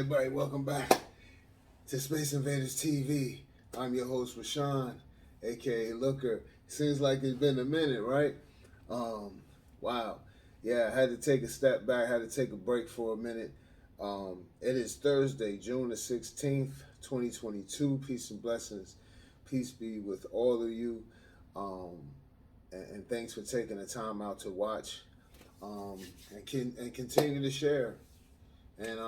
everybody? Welcome back to Space Invaders TV. I'm your host, Rashawn, aka Looker. Seems like it's been a minute, right? Wow. Yeah, I had to take a step back, had to take a break for a minute. It is Thursday, June the 16th, 2022. Peace and blessings. Peace be with all of you. Um, and thanks for taking the time out to watch and continue to share. And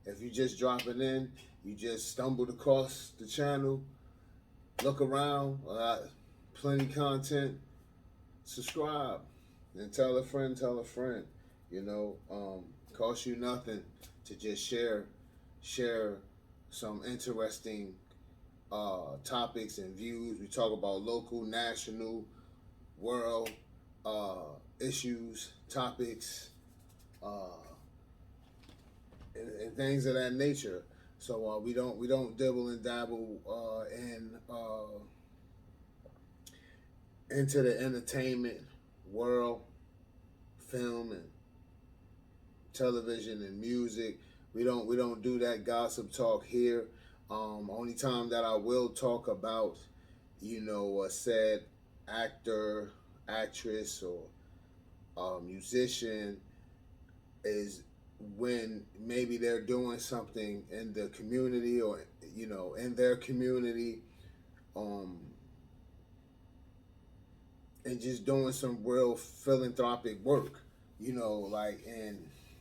if you just dropping in, you just stumbled across the channel, look around, plenty content, subscribe, and tell a friend, tell a friend. You know, cost you nothing to just share some interesting topics and views. We talk about local, national, world issues, topics, uh, and things of that nature. So we don't dibble and dabble into the entertainment world, film and television and music. We don't do that gossip talk here. Only time that I will talk about, a said actor, actress, or musician is when maybe they're doing something in the community or in their community, um and just doing some real philanthropic work, and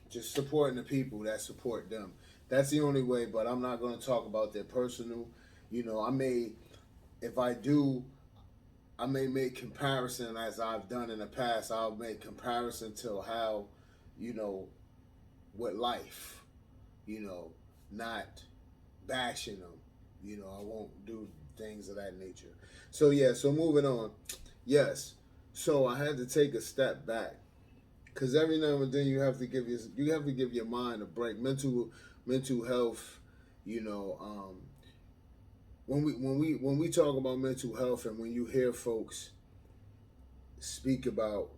just supporting the people that support them. That's the only way. But I'm not going to talk about their personal. I may, if I do, I may make comparison, as I've done in the past. I'll make comparison to how, you know with life, not bashing them. I won't do things of that nature. So yeah, so moving on. Yes. So I had to take a step back because every now and then you have to give your mind a break. Mental health. You know, when we talk about mental health, and when you hear folks speak about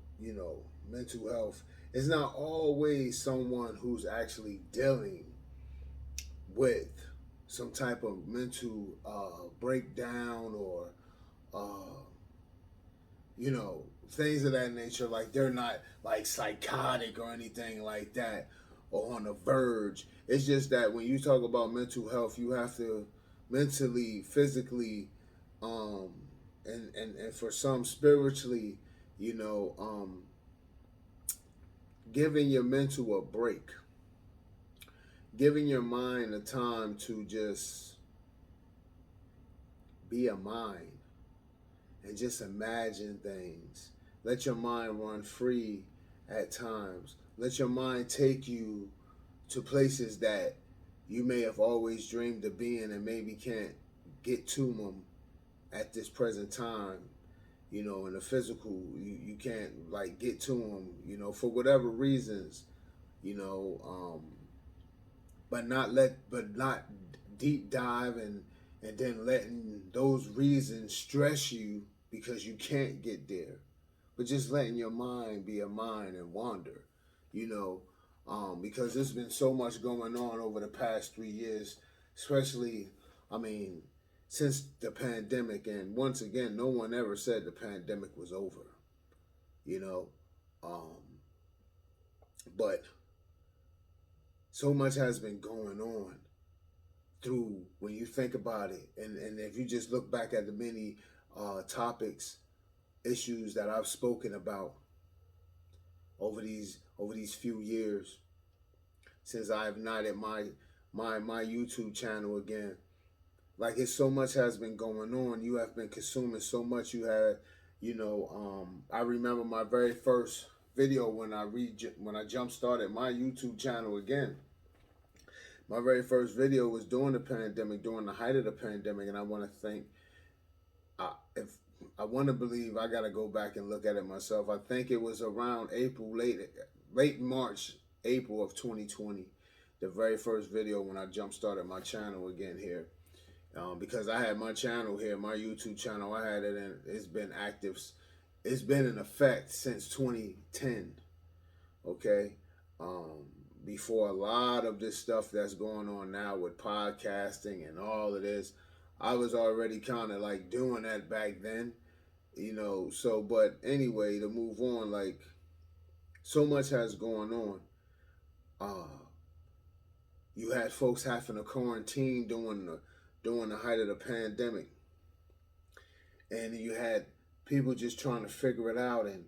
mental health, it's not always someone who's actually dealing with some type of mental breakdown, or uh, things of that nature. Like, they're not like psychotic or anything like that, or on the verge. It's just that when you talk about mental health, you have to mentally, physically, um, and for some spiritually, you know, um, giving your mental a break, giving your mind a time to just be a mind and just imagine things. Let your mind run free at times. Let your mind take you to places that you may have always dreamed of being and maybe can't get to them at this present time. In the physical, you can't like get to them, for whatever reasons, you know, um, but not deep dive and then letting those reasons stress you because you can't get there, but just letting your mind be a mind and wander, you know, because there's been so much going on over the past 3 years, especially, I mean, since the pandemic. And once again, no one ever said the pandemic was over, you know, um, but so much has been going on through, when you think about it, and if you just look back at the many topics, issues that I've spoken about over these few years, since I've not at my YouTube channel again. Like, it's so much has been going on. You have been consuming so much. You had, I remember my very first video when I jump started my YouTube channel again. My very first video was during the pandemic, during the height of the pandemic, and I want to think, if I want to believe, I got to go back and look at it myself. I think it was around April, late March, April of 2020, the very first video when I jump started my channel again here. Because I had my channel here, my YouTube channel, I had it in, it's been active, it's been in effect since 2010, okay? before a lot of this stuff that's going on now with podcasting and all of this. I was already kind of like doing that back then, So, but anyway, to move on, like so much has going on. Uh, you had folks having to quarantine during the height of the pandemic, and you had people just trying to figure it out, and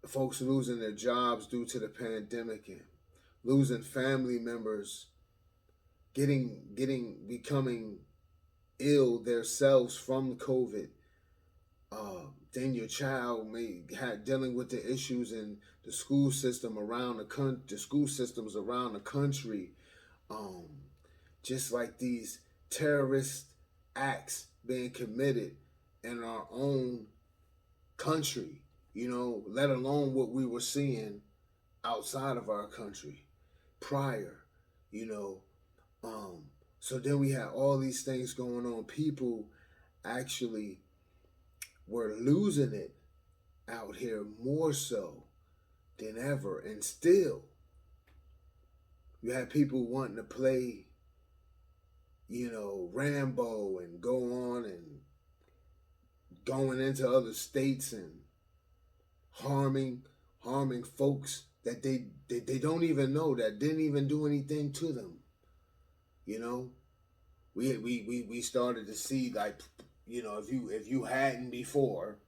folks losing their jobs due to the pandemic, and losing family members, becoming ill themselves from COVID. Then your child may have dealing with the issues in the school system around the school systems around the country. Um, just like these terrorist acts being committed in our own country, let alone what we were seeing outside of our country prior, you know. So then we had all these things going on. People actually were losing it out here more so than ever. And still, you had people wanting to play, Rambo and go on and going into other states and harming folks that they don't even know, that didn't even do anything to them. We started to see, like, if you hadn't before,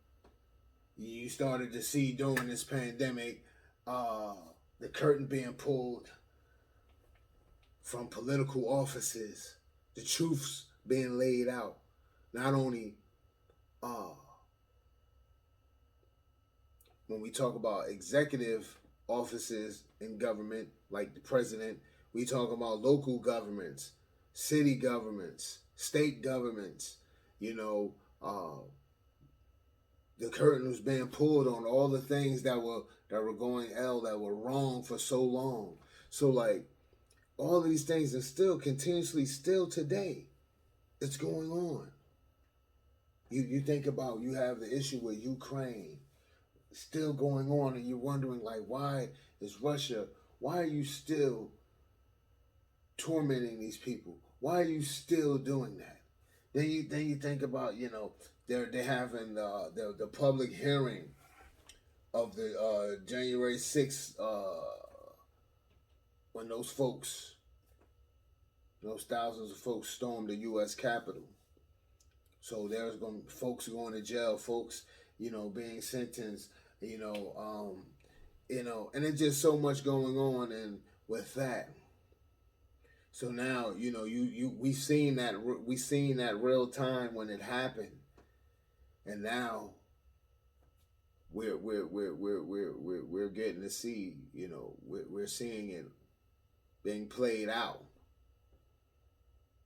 you started to see during this pandemic, the curtain being pulled from political offices, the truths being laid out, not only when we talk about executive offices in government, like the president, we talk about local governments, city governments, state governments. The curtain was being pulled on all the things that were going that were wrong for so long. So like all of these things are still continuously, still today, it's going on. You think about, you have the issue with Ukraine still going on, and you're wondering, like, why is Russia, why are you still tormenting these people? Why are you still doing that? Then you think about, they're having the public hearing of the January 6th, when those thousands of folks stormed the U.S. Capitol. So there's going folks going to jail, folks, being sentenced, and it's just so much going on, and with that. So now, we seen that real time when it happened, and now we're getting to see, we're seeing it being played out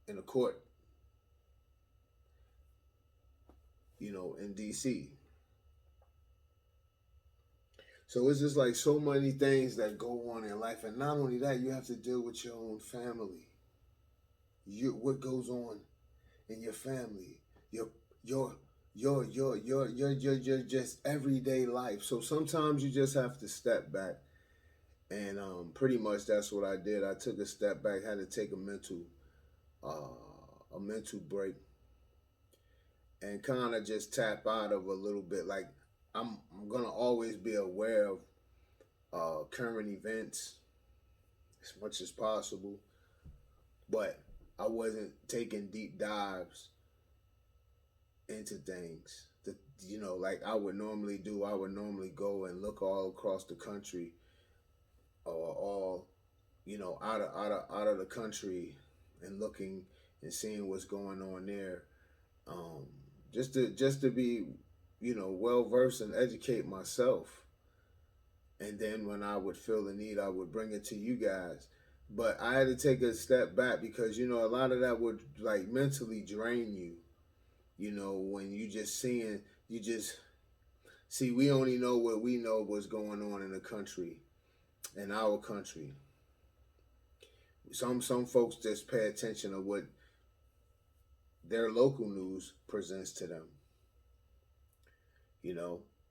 in a court, in DC. So it's just like so many things that go on in life, and not only that, you have to deal with your own family. What goes on in your family, your just everyday life. So sometimes you just have to step back, and pretty much that's what I did. I took a step back, had to take a mental break, and kind of just tap out of a little bit. Like I'm gonna always be aware of current events as much as possible, but I wasn't taking deep dives into things that, like I would normally do. I would normally go and look all across the country, or all, out of the country, and looking and seeing what's going on there, just to be, well versed and educate myself. And then when I would feel the need, I would bring it to you guys. But I had to take a step back because, a lot of that would like mentally drain you. When you just see, we only know what we know what's going on in the country, in our country. Some folks just pay attention to what their local news presents to them.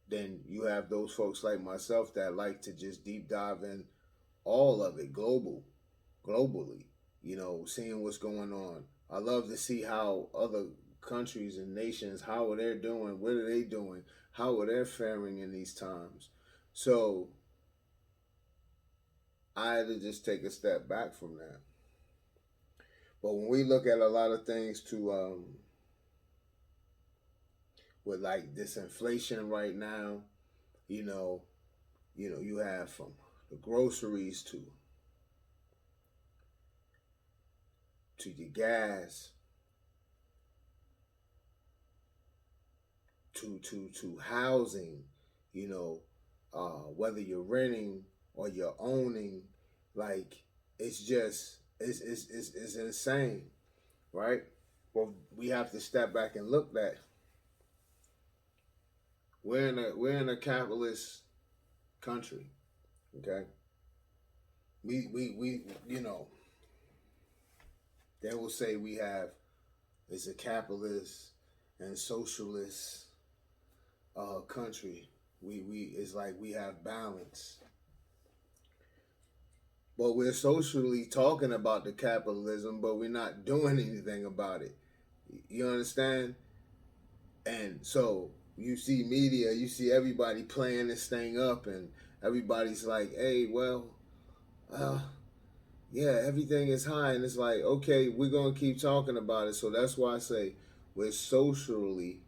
then you have those folks like myself that like to just deep dive in all of it globally, seeing what's going on. I love to see how other countries and nations, how are they doing, what are they doing, how are they faring in these times. So I had to just take a step back from that. But when we look at a lot of things with like this inflation right now, you know, you have from the groceries to your gas to housing, you know, whether you're renting or you're owning, like it's insane, right? Well, we have to step back and look that we're in a capitalist country, okay? We they will say we have it's a capitalist and socialist country. We it's like we have balance. But we're socially talking about the capitalism, but we're not doing anything about it. You understand? And so you see media, you see everybody playing this thing up, and everybody's like, "Hey, well, uh, yeah, everything is high," and it's like, okay, we're gonna keep talking about it. So that's why I say we're socially,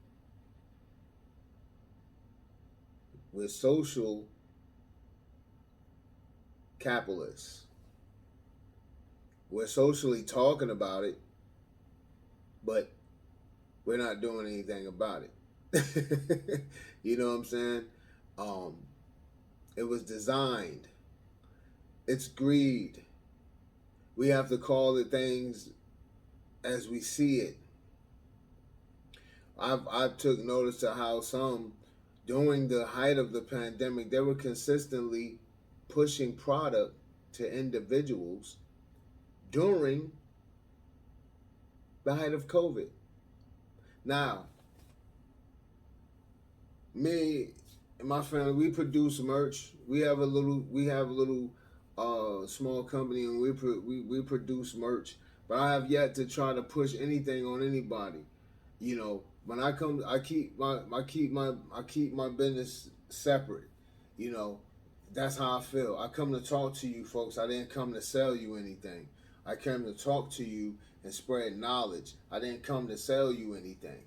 we're social capitalists. We're socially talking about it, but we're not doing anything about it. You know what I'm saying? Um, it was designed. It's greed. We have to call it things as we see it. I've took notice to how some during the height of the pandemic they were consistently pushing product to individuals during the height of COVID. Now, me and my family, we produce merch. We have a little small company, and we produce merch. But I have yet to try to push anything on anybody. When I come, I keep my business separate. You know, that's how I feel. I come to talk to you folks. I didn't come to sell you anything. I came to talk to you and spread knowledge. I didn't come to sell you anything.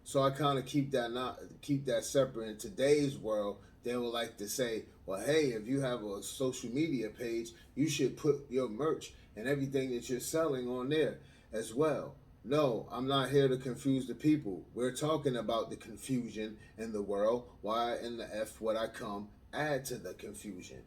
So I kind of keep that separate. In today's world, they would like to say, well, hey, if you have a social media page, you should put your merch and everything that you're selling on there as well. No, I'm not here to confuse the people. We're talking about the confusion in the world. Why in the F would I come add to the confusion?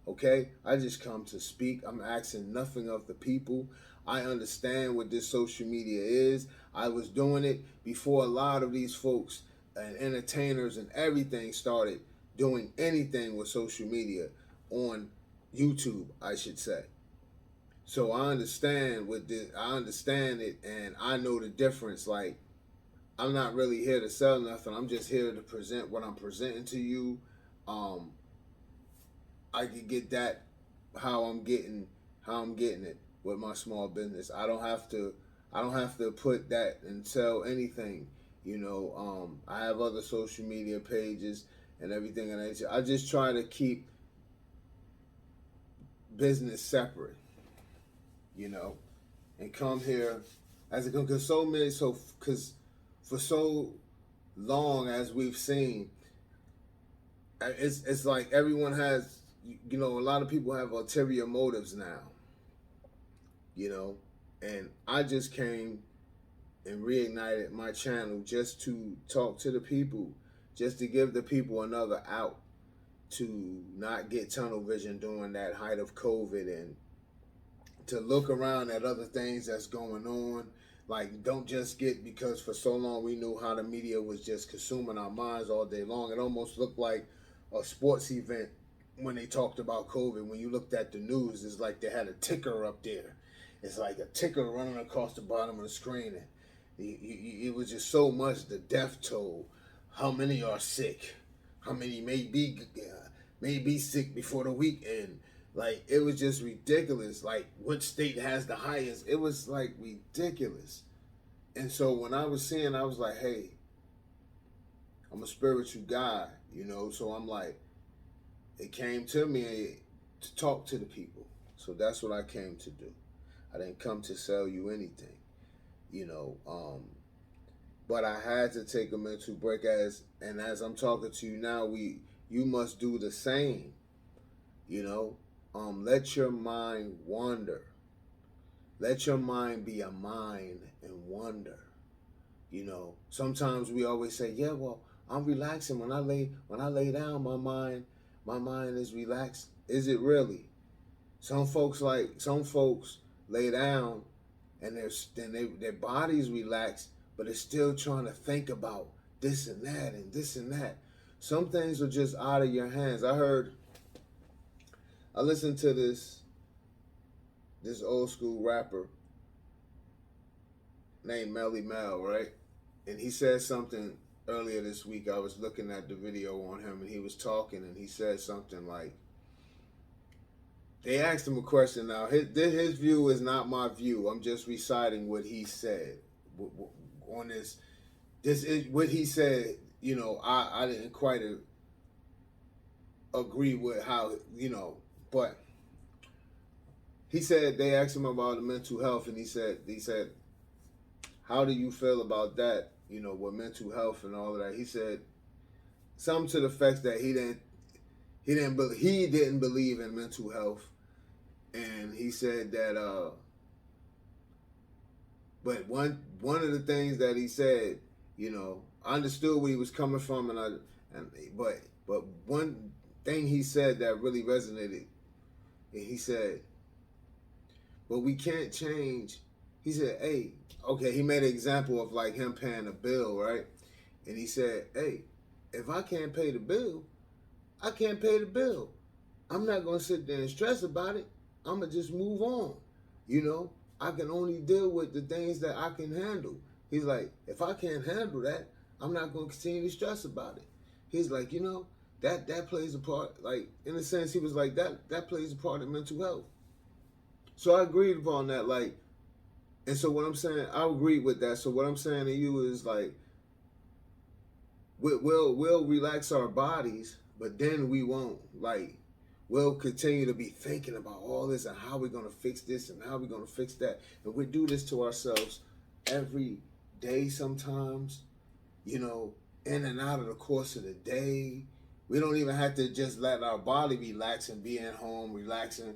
Okay? I just come to speak. I'm asking nothing of the people. I understand what this social media is. I was doing it before a lot of these folks and entertainers and everything started doing anything with social media on YouTube, I should say. So I understand I understand it, and I know the difference. Like, I'm not really here to sell nothing. I'm just here to present what I'm presenting to you. Um, I could get that how I'm getting it with my small business. I don't have to put that and sell anything. I have other social media pages and everything, and I just try to keep business separate. You know, and come here as a because so many so because for so long as we've seen, it's like everyone has a lot of people have ulterior motives now. you know and I just came and reignited my channel just to talk to the people, just to give the people another out, to not get tunnel vision during that height of COVID, and to look around at other things that's going on. Like, don't just get, because for so long we knew how the media was just consuming our minds all day long. It almost looked like a sports event when they talked about COVID. When you looked at the news, it's like they had a ticker up there. It's like a ticker running across the bottom of the screen. And it was just so much, the death toll, how many are sick, how many may be sick before the weekend. Like, it was just ridiculous. Like, what state has the highest? It was like ridiculous. And so when I was seeing, I was like, hey, I'm a spiritual guy, you know. So I'm like, it came to me to talk to the people. So that's what I came to do. I didn't come to sell you anything, you know. But I had to take a mental break, as I'm talking to you now, you must do the same, you know. Let your mind wander. Let your mind be a mind and wonder. You know, sometimes we always say, yeah, well, I'm relaxing when I lay down, my mind is relaxed. Is it really? Some folks lay down and their bodies relax, but they're still trying to think about this and that and this and that. Some things are just out of your hands. I listened to this old school rapper named Melly Mel, right? And he said something earlier this week. I was looking at the video on him, and he was talking, and he said something like, they asked him a question. Now, his view is not my view. I'm just reciting what he said on this. This is what he said. You know, I didn't quite agree with how, you know, but he said, they asked him about the mental health, and he said, how do you feel about that? You know, with mental health and all of that. He said something to the effect that he didn't believe in mental health, and he said that but one of the things that he said, you know, I understood where he was coming from, but one thing he said that really resonated, and he said, but we can't change. He said, hey, okay, he made an example of like him paying a bill, right? And he said, hey, if I can't pay the bill, I can't pay the bill. I'm not going to sit there and stress about it. I'm going to just move on. You know, I can only deal with the things that I can handle. He's like, if I can't handle that, I'm not going to continue to stress about it. He's like, you know, that plays a part. Like, in a sense, he was like, that plays a part in mental health. So I agreed upon that. Like, and so what I'm saying, I agree with that. So what I'm saying to you is like, we'll relax our bodies, but then we won't. Like, we'll continue to be thinking about all this and how we're gonna fix this and how we're gonna fix that. And we do this to ourselves every day sometimes, you know, in and out of the course of the day. We don't even have to just let our body relax and be at home relaxing.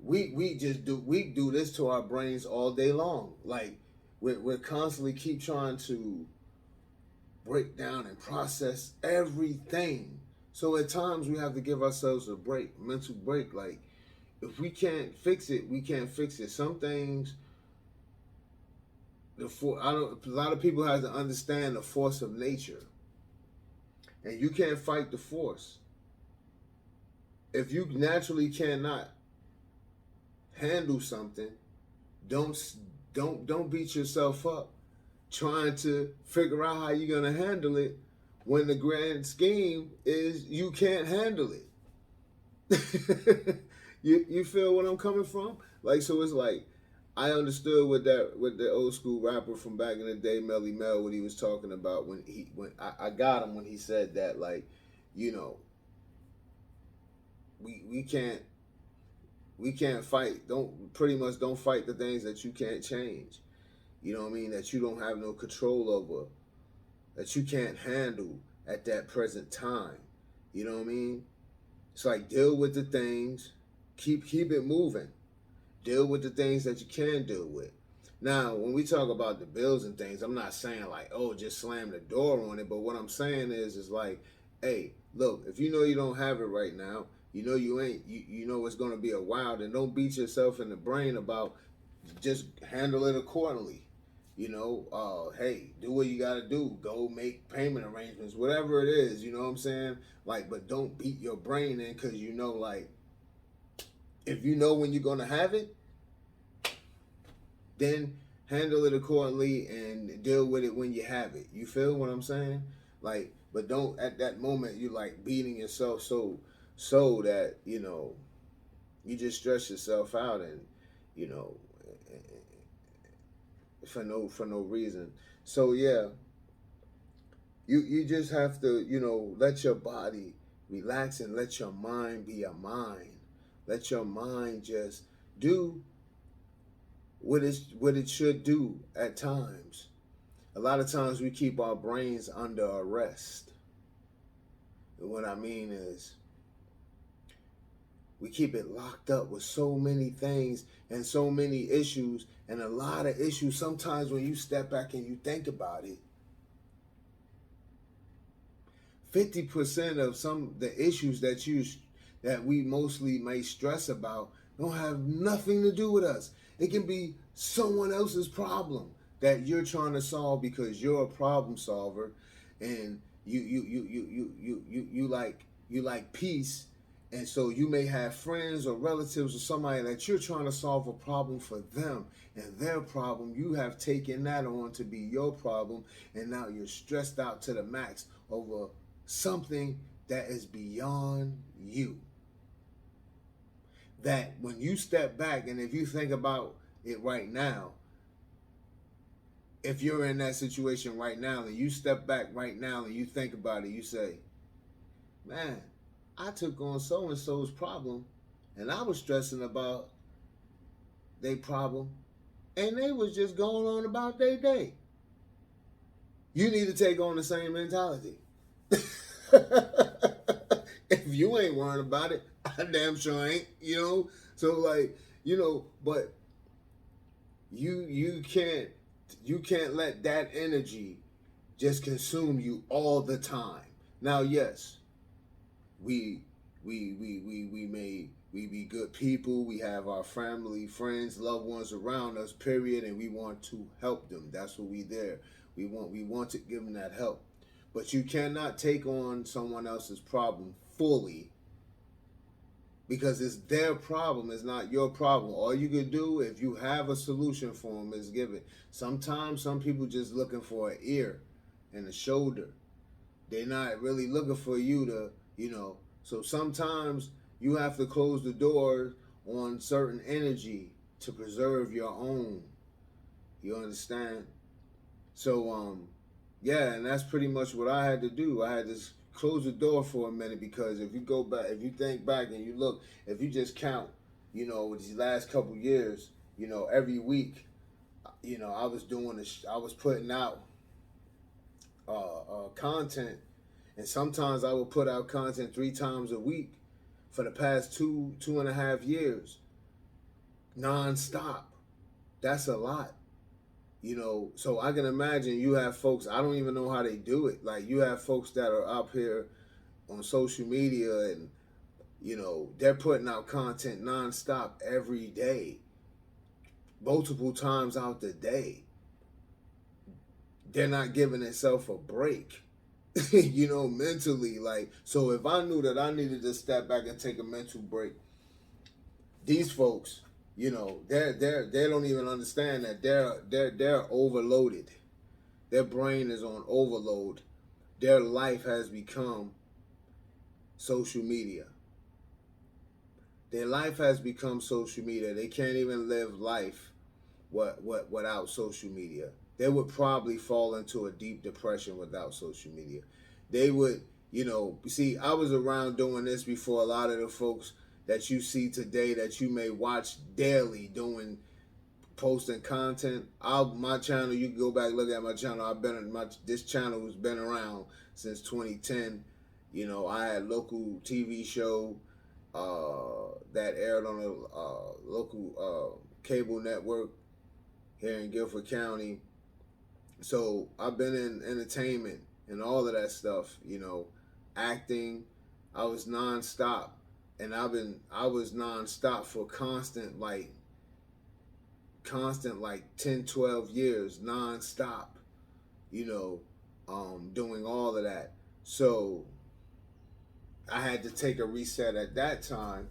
We do this to our brains all day long. Like, we're constantly keep trying to break down and process everything. So at times we have to give ourselves a break, mental break. Like, if we can't fix it, we can't fix it. Some things, a lot of people have to understand the force of nature, and you can't fight the force. If you naturally cannot handle something, don't beat yourself up trying to figure out how you're gonna handle it when the grand scheme is you can't handle it. you feel what I'm coming from? Like, so it's like, I understood what the old school rapper from back in the day, Melly Mel, what he was talking about when I got him when he said that, like, you know, we can't fight. Don't fight the things that you can't change. You know what I mean? That you don't have no control over, that you can't handle at that present time. You know what I mean? It's like, deal with the things, keep it moving. Deal with the things that you can deal with. Now, when we talk about the bills and things, I'm not saying like, oh, just slam the door on it. But what I'm saying is like, hey, look, if you know you don't have it right now, you know you know it's going to be a while, then don't beat yourself in the brain about, just handle it accordingly. You know, hey, do what you got to do. Go make payment arrangements, whatever it is, you know what I'm saying? Like, but don't beat your brain in, because you know, like, if you know when you're going to have it, then handle it accordingly and deal with it when you have it. You feel what I'm saying? Like, But don't at that moment you like beating yourself so that you just stress yourself out, and you know for no reason. So yeah, you just have to let your body relax and let your mind be a mind. Let your mind just do what it should do at times. A lot of times we keep our brains under arrest. And what I mean is we keep it locked up with so many things and so many issues, and a lot of issues. Sometimes when you step back and you think about it, 50% of the issues that we mostly may stress about don't have nothing to do with us. It can be someone else's problem that you're trying to solve because you're a problem solver, and you like peace, and so you may have friends or relatives or somebody that you're trying to solve a problem for them, and their problem, you have taken that on to be your problem, and now you're stressed out to the max over something that is beyond you. That when you step back and if you think about it right now, if you're in that situation right now and you step back right now and you think about it, you say, man, I took on so and so's problem and I was stressing about their problem and they was just going on about their day. You need to take on the same mentality. If you ain't worrying about it, I damn sure ain't, So like, but you can't let that energy just consume you all the time. Now, yes, we be good people. We have our family, friends, loved ones around us, period, and we want to help them. That's what we there. We want to give them that help. But you cannot take on someone else's problem fully because it's their problem. It's not your problem. All you can do, if you have a solution for them, is give it. Sometimes some people just looking for an ear and a shoulder. They're not really looking for you to. So sometimes you have to close the door on certain energy to preserve your own. You understand? So yeah, and that's pretty much what I had to do. I had to close the door for a minute because if you go back, if you think back and you look, if you just count, these last couple years, every week, I was doing this, I was putting out content, and sometimes I would put out content 3 times a week for the past 2.5 years, nonstop. That's a lot. So I can imagine you have folks, I don't even know how they do it. Like you have folks that are up here on social media and, they're putting out content nonstop every day, multiple times out the day. They're not giving themselves a break, mentally. Like, so if I knew that I needed to step back and take a mental break, these folks, they don't even understand that they're overloaded. Their brain is on overload. Their life has become social media. Their life has become social media. They can't even live life without social media. They would probably fall into a deep depression without social media. They would, see, I was around doing this before a lot of the folks that you see today that you may watch daily doing posting content. My channel, you can go back and look at my channel. This channel has been around since 2010. I had a local TV show that aired on a local cable network here in Guilford County. So I've been in entertainment and all of that stuff, acting. I was nonstop, and I was nonstop for constant like 10, 12 years nonstop, doing all of that. So I had to take a reset at that time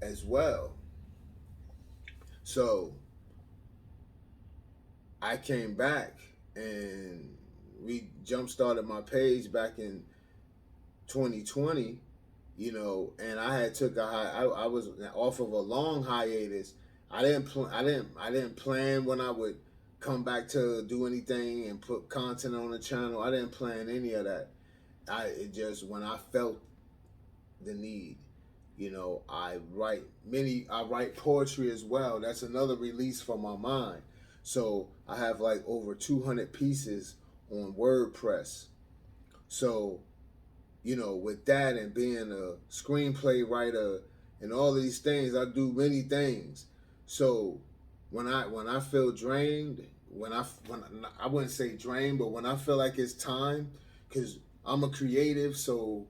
as well. So I came back and jump started my page back in 2020, and I had took I was off of a long hiatus. I didn't plan when I would come back to do anything and put content on the channel. I didn't plan any of that. It just, when I felt the need, I write poetry as well. That's another release for my mind. So I have like over 200 pieces on WordPress. So, with that and being a screenplay writer and all of these things, I do many things. So when I feel drained, when I wouldn't say drained, but when I feel like it's time, because I'm a creative. So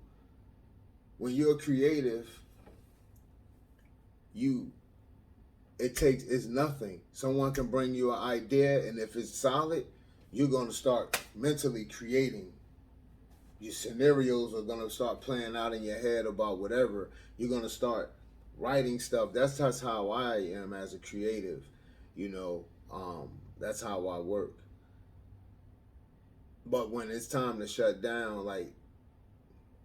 when you're a creative, it's nothing. Someone can bring you an idea, and if it's solid, you're gonna start mentally creating. Your scenarios are gonna start playing out in your head about whatever. You're gonna start writing stuff. That's just how I am as a creative. That's how I work. But when it's time to shut down, like,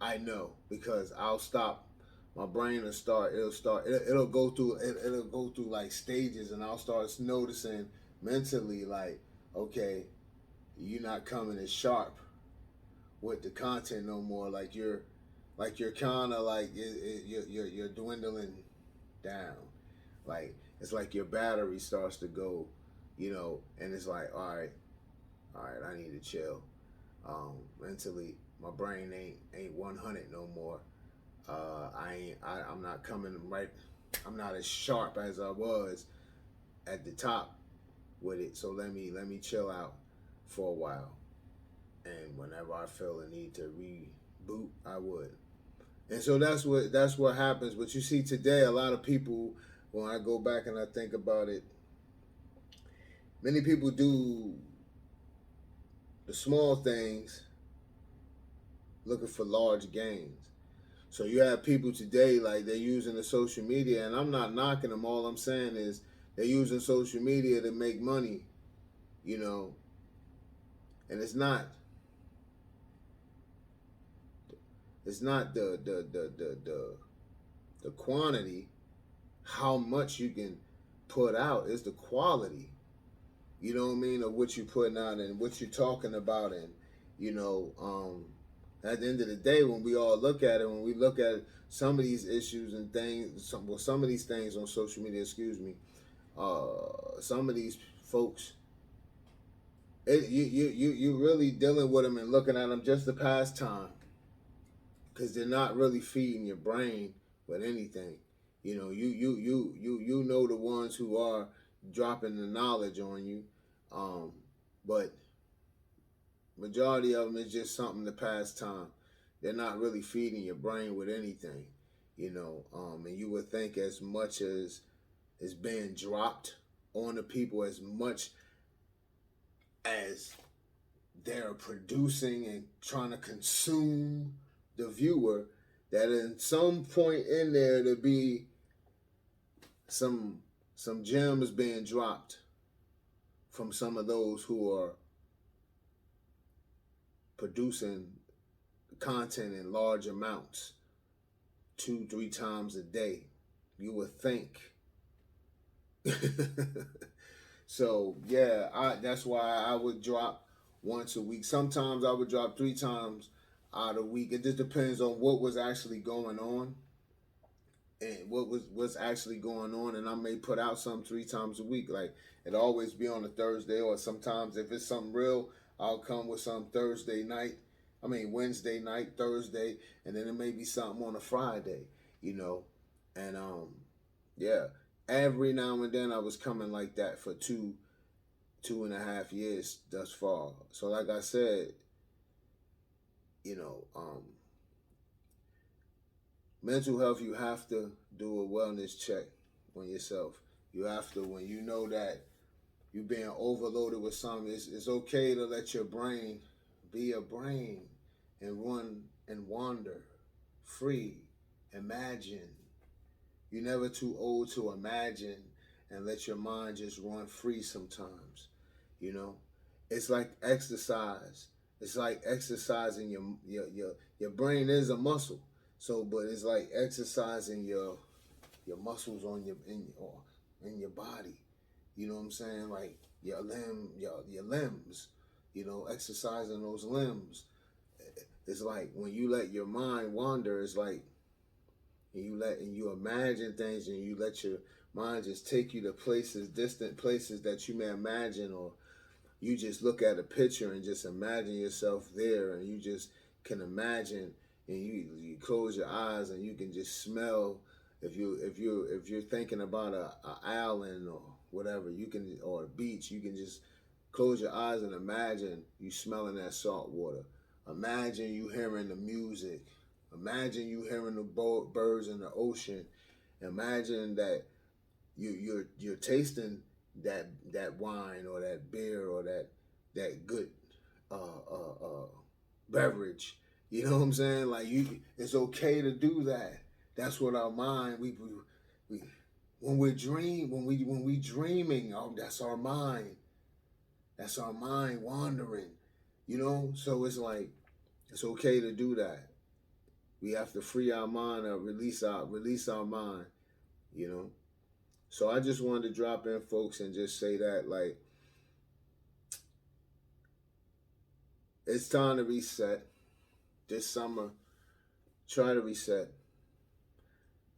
I know, because I'll stop. My brain will start. It'll go through. It'll go through like stages, and I'll start noticing mentally, like, okay, you're not coming as sharp with the content no more. Like you're kind of like you're dwindling down. Like it's like your battery starts to go, and it's like, all right, I need to chill. Mentally, my brain ain't 100 no more. I'm not coming right. I'm not as sharp as I was at the top with it. So let me chill out for a while. And whenever I feel a need to reboot, I would. And so that's what happens. But you see today, a lot of people, when I go back and I think about it, many people do the small things looking for large gains. So you have people today, like, they're using the social media, and I'm not knocking them. All I'm saying is they're using social media to make money, and it's not the quantity, how much you can put out. It's the quality, of what you're putting out and what you're talking about. And at the end of the day, when we all look at it, when we look at some of these issues and things, some of these things on social media, some of these folks, you really dealing with them and looking at them just to pass time, because they're not really feeding your brain with anything. You know the ones who are dropping the knowledge on you, but majority of them is just something to pass time. They're not really feeding your brain with anything, and you would think as much as is being dropped on the people, as much as they're producing and trying to consume the viewer, that in some point in there to be some gems being dropped from some of those who are producing content in large amounts 2-3 times a day. You would think. So yeah, that's why I would drop once a week. Sometimes I would drop 3 times out a week. It just depends on what was actually going on and what's actually going on. And I may put out some 3 times a week. Like, it always be on a Thursday, or sometimes if it's something real, I'll come with some Wednesday night, Thursday, and then it may be something on a Friday, and yeah. Every now and then I was coming like that for 2.5 years thus far. So like I said, mental health, you have to do a wellness check on yourself. You have to, when you know that you're being overloaded with something, it's okay to let your brain be a brain and run and wander free. Imagine. You're never too old to imagine and let your mind just run free sometimes. It's like exercise. It's like exercising your brain is a muscle. So, but it's like exercising your muscles on in your body. You know what I'm saying? Like your limbs. You know, exercising those limbs. It's like when you let your mind wander. It's like and you imagine things, and you let your mind just take you to places, distant places that you may imagine, or you just look at a picture and just imagine yourself there, and you just can imagine, and you close your eyes and you can just smell. If you're thinking about a island or whatever, you can, or a beach, you can just close your eyes and imagine you smelling that salt water. Imagine you hearing the music. Imagine you hearing the birds in the ocean. Imagine that you're tasting that wine or that beer or that good uh, uh, uh, beverage. You know what I'm saying? Like it's okay to do that. That's what our mind we when we dreaming. Oh, that's our mind. That's our mind wandering. You know, so it's like it's okay to do that. We have to free our mind or release our mind. You know. So I just wanted to drop in, folks, and just say that, like, it's time to reset. This summer, try to reset.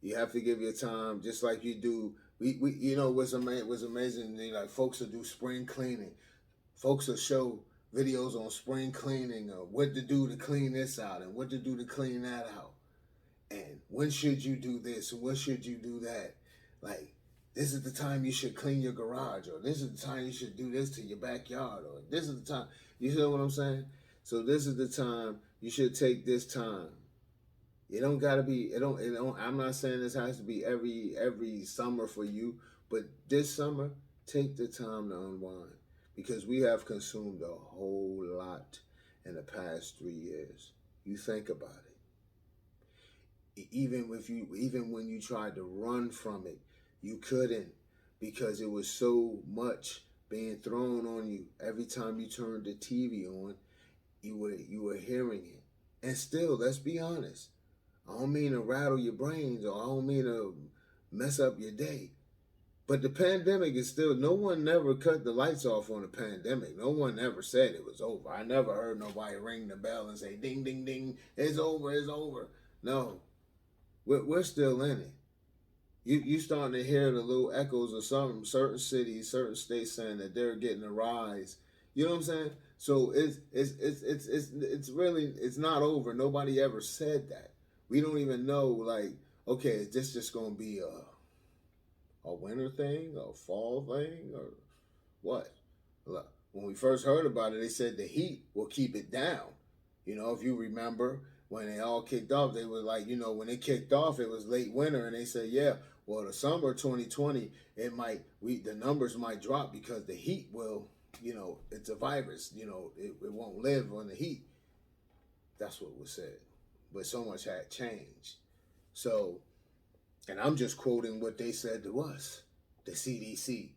You have to give your time, just like you do. We you know what's amazing? Like, folks will do spring cleaning. Folks will show videos on spring cleaning, or what to do to clean this out and what to do to clean that out. And when should you do this and when should you do that? Like, this is the time you should clean your garage, or this is the time you should do this to your backyard, or this is the time. You feel what I'm saying? So this is the time you should take this time. It don't gotta be. It don't. I'm not saying this has to be every summer for you, but this summer, take the time to unwind, because we have consumed a whole lot in the past 3 years. You think about it. Even when you tried to run from it, you couldn't, because it was so much being thrown on you. Every time you turned the TV on, you were hearing it. And still, let's be honest, I don't mean to rattle your brains, or I don't mean to mess up your day, but the pandemic is still, no one never cut the lights off on the pandemic. No one ever said it was over. I never heard nobody ring the bell and say, ding, ding, ding, it's over, it's over. No, we're still in it. You starting to hear the little echoes of some certain cities, certain states saying that they're getting a rise. You know what I'm saying? So it's really, it's not over. Nobody ever said that. We don't even know, like, okay, is this just gonna be a winter thing, a fall thing, or what? Look, when we first heard about it, they said the heat will keep it down. You know, if you remember when they all kicked off, they were like, when it kicked off, it was late winter, and they said, yeah, well, the summer 2020, the numbers might drop because the heat will, it's a virus, it won't live on the heat. That's what was said. But so much had changed. So, and I'm just quoting what they said to us, the CDC.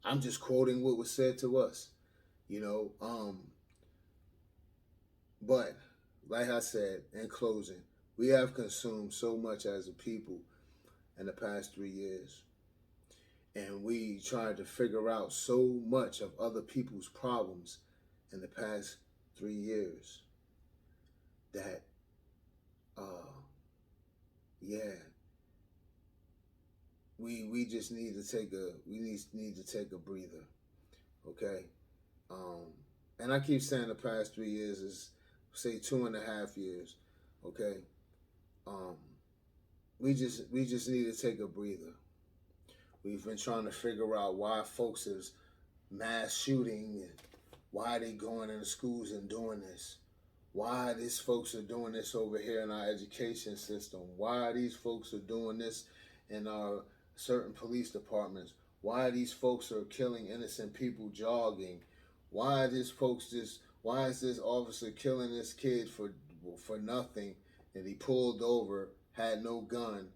I'm just quoting what was said to us, you know. But like I said, in closing, we have consumed so much as a people in the past 3 years. And we tried to figure out so much of other people's problems in the past 3 years that, yeah, we just need to take a breather, okay? And I keep saying the past 3 years is, say, 2.5 years, okay? Um, we just need to take a breather. We've been trying to figure out why folks is mass shooting, and why they going into schools and doing this. Why these folks are doing this over here in our education system. Why these folks are doing this in our certain police departments. Why these folks are killing innocent people jogging. Why why is this officer killing this kid for nothing, and he pulled over, had no gun?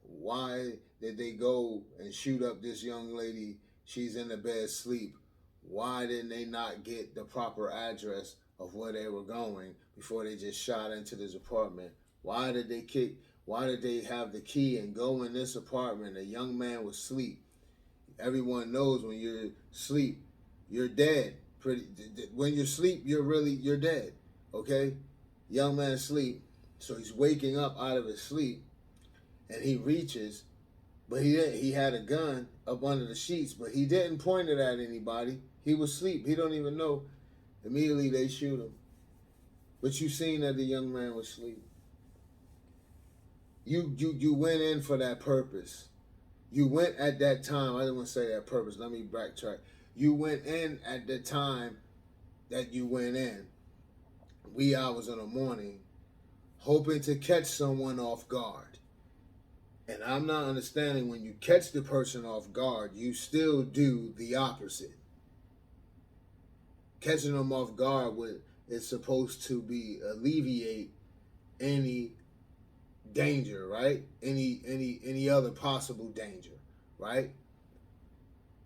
Why did they go and shoot up this young lady? She's in the bed asleep. Why didn't they not get the proper address of where they were going before they just shot into this apartment. Why did they have the key and go in this apartment? A young man was asleep. Everyone knows when you're asleep, you're dead. When you're asleep, you're dead. Okay? Young man asleep. So he's waking up out of his sleep and he reaches, but he had a gun up under the sheets, but he didn't point it at anybody. He was asleep. He don't even know. Immediately they shoot him. But you seen that the young man was asleep. You went in for that purpose. You went at that time. I didn't want to say that purpose. Let me backtrack. You went in at the time that you went in, wee hours in the morning, hoping to catch someone off guard. And I'm not understanding, when you catch the person off guard, you still do the opposite. Catching them off guard is supposed to be alleviate any danger, right? Any other possible danger, right?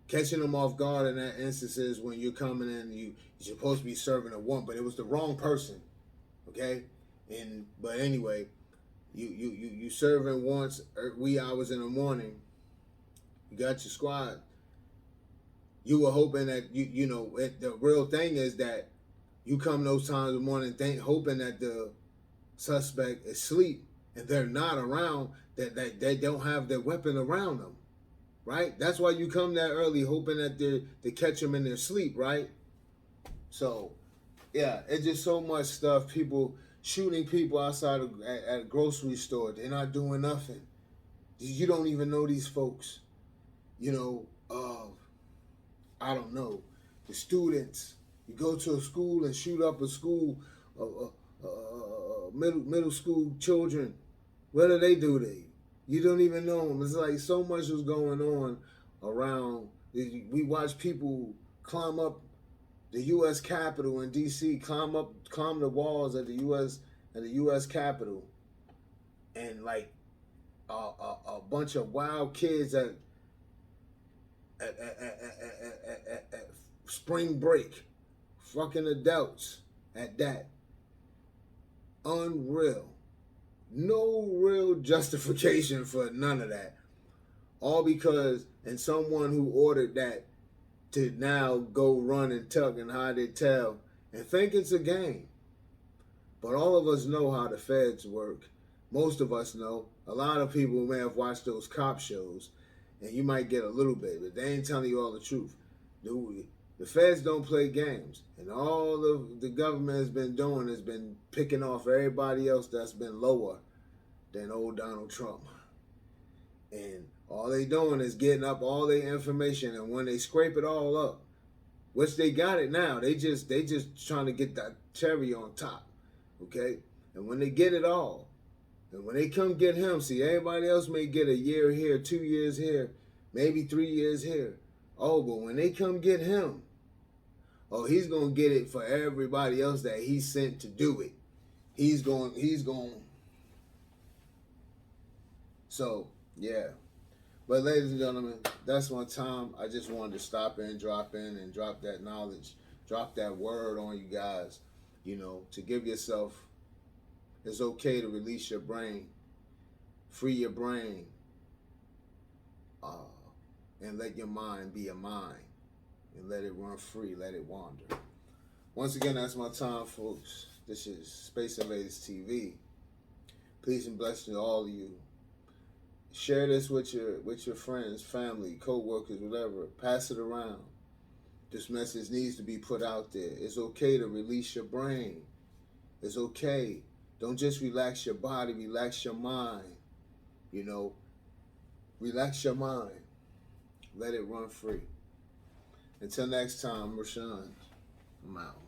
Catching them off guard in that instance is when you're coming in, you're supposed to be serving a warrant, but it was the wrong person, okay? But anyway, you serving warrants wee hours in the morning. You got your squad. You were hoping that the real thing is that you come those times in the morning hoping that the suspect is asleep and they're not around, that they don't have their weapon around them, right? That's why you come that early, hoping that they catch them in their sleep, right? So, yeah, it's just so much stuff. People shooting people outside at a grocery store. They're not doing nothing. You don't even know these folks. I don't know. The students. You go to a school and shoot up a school, middle school children. What do they do to you? You don't even know them. It's like so much was going on around. We watch people climb up the U.S. Capitol in D.C., climb the walls at the U.S. Capitol, and like a bunch of wild kids at spring break, fucking adults at that. Unreal. No real justification for none of that. All because, and someone who ordered that to now go run and tuck and hide their tail and think it's a game. But all of us know how the feds work. Most of us know. A lot of people may have watched those cop shows, and you might get a little bit, but they ain't telling you all the truth. The feds don't play games, and all the government has been doing has been picking off everybody else that's been lower than old Donald Trump. And all they doing is getting up all their information, and when they scrape it all up, which they got it now, they just trying to get that cherry on top, okay? And when they get it all, and when they come get him, see, everybody else may get a year here, 2 years here, maybe 3 years here. Oh, but when they come get him, oh, he's gonna get it for everybody else that he sent to do it. He's going. So yeah. But ladies and gentlemen, that's my time. I just wanted to stop in and drop that knowledge, drop that word on you guys, to give yourself, it's okay to release your brain, free your brain, and let your mind be a mind, and let it run free, let it wander. Once again, that's my time, folks. This is Space Invaders TV. Peace and blessings to all of you. Share this with your friends, family, co-workers, whatever. Pass it around. This message needs to be put out there. It's okay to release your brain. It's okay. Don't just relax your body, relax your mind. Relax your mind. Let it run free. Until next time, Rashawn, I'm out.